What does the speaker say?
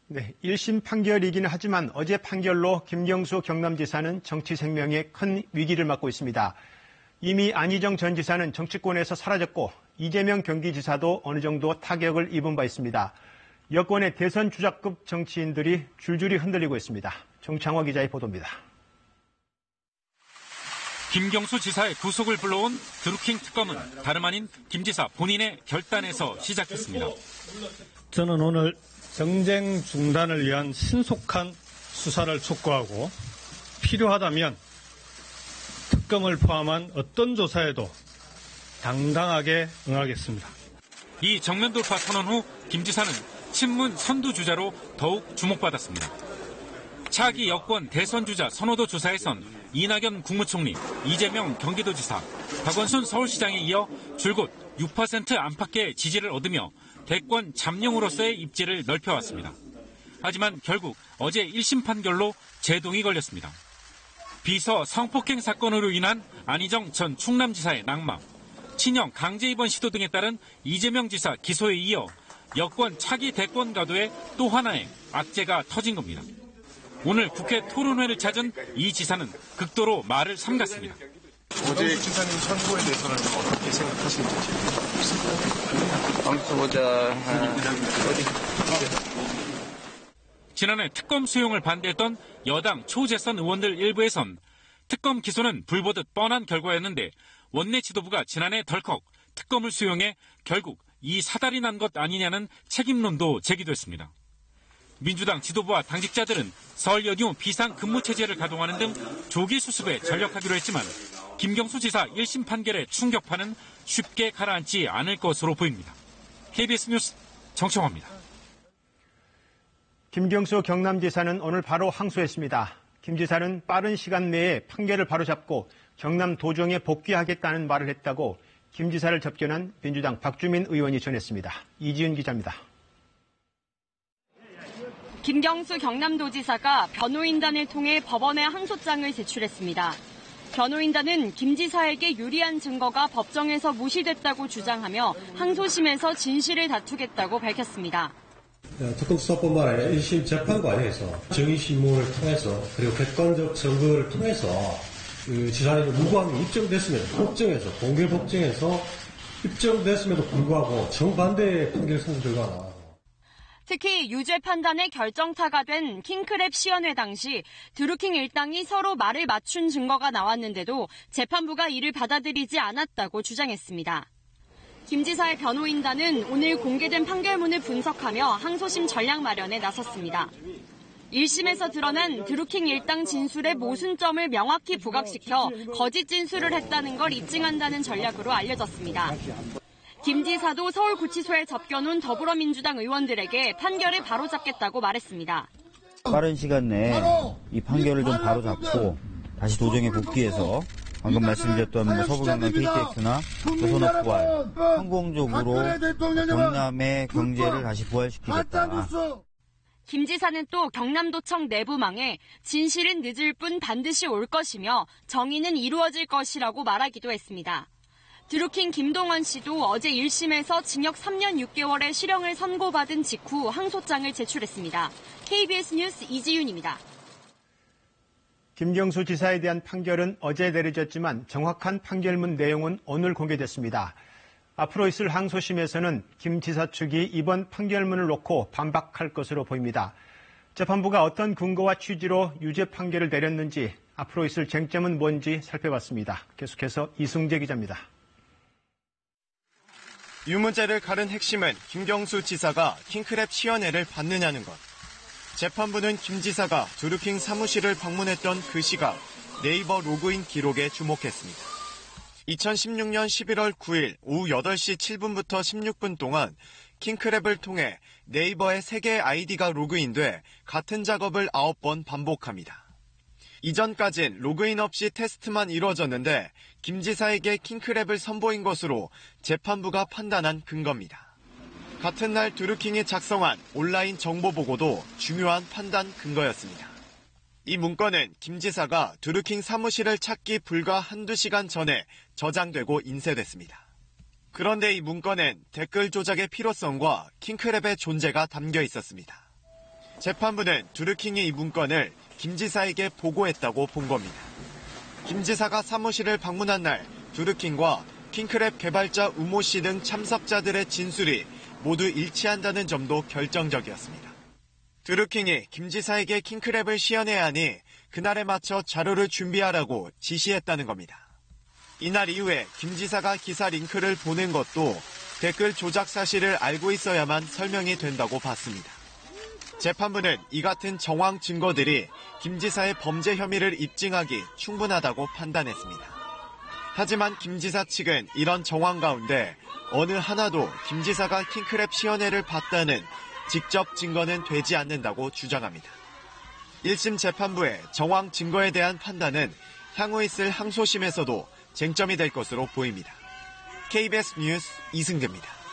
네, 1심 판결이기는 하지만 어제 판결로 김경수 경남지사는 정치 생명에 큰 위기를 맞고 있습니다. 이미 안희정 전 지사는 정치권에서 사라졌고 이재명 경기지사도 어느 정도 타격을 입은 바 있습니다. 여권의 대선 주자급 정치인들이 줄줄이 흔들리고 있습니다. 정창화 기자의 보도입니다. 김경수 지사의 구속을 불러온 드루킹 특검은 다름 아닌 김 지사 본인의 결단에서 시작했습니다. 저는 오늘 정쟁 중단을 위한 신속한 수사를 촉구하고 필요하다면 특검을 포함한 어떤 조사에도 당당하게 응하겠습니다. 이 정면 돌파 선언 후 김 지사는 친문 선두주자로 더욱 주목받았습니다. 차기 여권 대선주자 선호도 조사에선 이낙연 국무총리, 이재명 경기도지사, 박원순 서울시장에 이어 줄곧 6% 안팎의 지지를 얻으며 대권 잠룡으로서의 입지를 넓혀왔습니다. 하지만 결국 어제 1심 판결로 제동이 걸렸습니다. 비서 성폭행 사건으로 인한 안희정 전 충남지사의 낙마, 친형 강제 입원 시도 등에 따른 이재명 지사 기소에 이어 여권 차기 대권 가도에 또 하나의 악재가 터진 겁니다. 오늘 국회 토론회를 찾은 이 지사는 극도로 말을 삼갔습니다. 어제 지사님 선고에 대해서는 어떻게 생각하시는지. 한번 보자. 지난해 특검 수용을 반대했던 여당 초재선 의원들 일부에선 특검 기소는 불보듯 뻔한 결과였는데 원내 지도부가 지난해 덜컥 특검을 수용해 결국 이 사달이 난 것 아니냐는 책임론도 제기됐습니다. 민주당 지도부와 당직자들은 설 연휴 비상근무체제를 가동하는 등 조기 수습에 전력하기로 했지만 김경수 지사 1심 판결의 충격파는 쉽게 가라앉지 않을 것으로 보입니다. KBS 뉴스 정청화입니다. 김경수 경남지사는 오늘 바로 항소했습니다. 김 지사는 빠른 시간 내에 판결을 바로잡고 경남 도정에 복귀하겠다는 말을 했다고 김 지사를 접견한 민주당 박주민 의원이 전했습니다. 이지은 기자입니다. 김경수 경남도지사가 변호인단을 통해 법원에 항소장을 제출했습니다. 변호인단은 김 지사에게 유리한 증거가 법정에서 무시됐다고 주장하며 항소심에서 진실을 다투겠다고 밝혔습니다. 특검수사뿐만 아니라 1심 재판 과정에서 정의신문을 통해서 그리고 객관적 증거를 통해서 지사님의 무고함이 입증됐음에도 법정에서 공개 법정에서 입증됐음에도 불구하고 정반대의 판결 선고 결과가 나와요. 특히 유죄 판단의 결정타가 된 킹크랩 시연회 당시 드루킹 일당이 서로 말을 맞춘 증거가 나왔는데도 재판부가 이를 받아들이지 않았다고 주장했습니다. 김 지사의 변호인단은 오늘 공개된 판결문을 분석하며 항소심 전략 마련에 나섰습니다. 1심에서 드러난 드루킹 일당 진술의 모순점을 명확히 부각시켜 거짓 진술을 했다는 걸 입증한다는 전략으로 알려졌습니다. 김 지사도 서울구치소에 접견온 더불어민주당 의원들에게 판결을 바로잡겠다고 말했습니다. 빠른 시간 내에 이 판결을 좀 바로잡고 다시 도정에 복귀해서 방금 말씀드렸던 서부경남 KTX나 조선업부활 성공적으로 경남의 경제를 다시 부활시키겠다. 김 지사는 또 경남도청 내부망에 진실은 늦을 뿐 반드시 올 것이며 정의는 이루어질 것이라고 말하기도 했습니다. 드루킹 김동원 씨도 어제 1심에서 징역 3년 6개월의 실형을 선고받은 직후 항소장을 제출했습니다. KBS 뉴스 이지윤입니다. 김경수 지사에 대한 판결은 어제 내려졌지만 정확한 판결문 내용은 오늘 공개됐습니다. 앞으로 있을 항소심에서는 김 지사 측이 이번 판결문을 놓고 반박할 것으로 보입니다. 재판부가 어떤 근거와 취지로 유죄 판결을 내렸는지 앞으로 있을 쟁점은 뭔지 살펴봤습니다. 계속해서 이승재 기자입니다. 유무죄를 가른 핵심은 김경수 지사가 킹크랩 시연회를 받느냐는 것. 재판부는 김 지사가 드루킹 사무실을 방문했던 그 시각 네이버 로그인 기록에 주목했습니다. 2016년 11월 9일 오후 8시 7분부터 16분 동안 킹크랩을 통해 네이버에 3개의 아이디가 로그인돼 같은 작업을 9번 반복합니다. 이전까진 로그인 없이 테스트만 이루어졌는데 김 지사에게 킹크랩을 선보인 것으로 재판부가 판단한 근거입니다. 같은 날 드루킹이 작성한 온라인 정보 보고도 중요한 판단 근거였습니다. 이 문건은 김 지사가 드루킹 사무실을 찾기 불과 한두 시간 전에 저장되고 인쇄됐습니다. 그런데 이 문건엔 댓글 조작의 필요성과 킹크랩의 존재가 담겨 있었습니다. 재판부는 드루킹이 이 문건을 김 지사에게 보고했다고 본 겁니다. 김 지사가 사무실을 방문한 날 드루킹과 킹크랩 개발자 우모 씨 등 참석자들의 진술이 모두 일치한다는 점도 결정적이었습니다. 드루킹이 김 지사에게 킹크랩을 시연해야 하니 그날에 맞춰 자료를 준비하라고 지시했다는 겁니다. 이날 이후에 김 지사가 기사 링크를 보낸 것도 댓글 조작 사실을 알고 있어야만 설명이 된다고 봤습니다. 재판부는 이 같은 정황 증거들이 김 지사의 범죄 혐의를 입증하기 충분하다고 판단했습니다. 하지만 김 지사 측은 이런 정황 가운데 어느 하나도 김 지사가 킹크랩 시연회를 봤다는 직접 증거는 되지 않는다고 주장합니다. 1심 재판부의 정황 증거에 대한 판단은 향후 있을 항소심에서도 쟁점이 될 것으로 보입니다. KBS 뉴스 이승규입니다.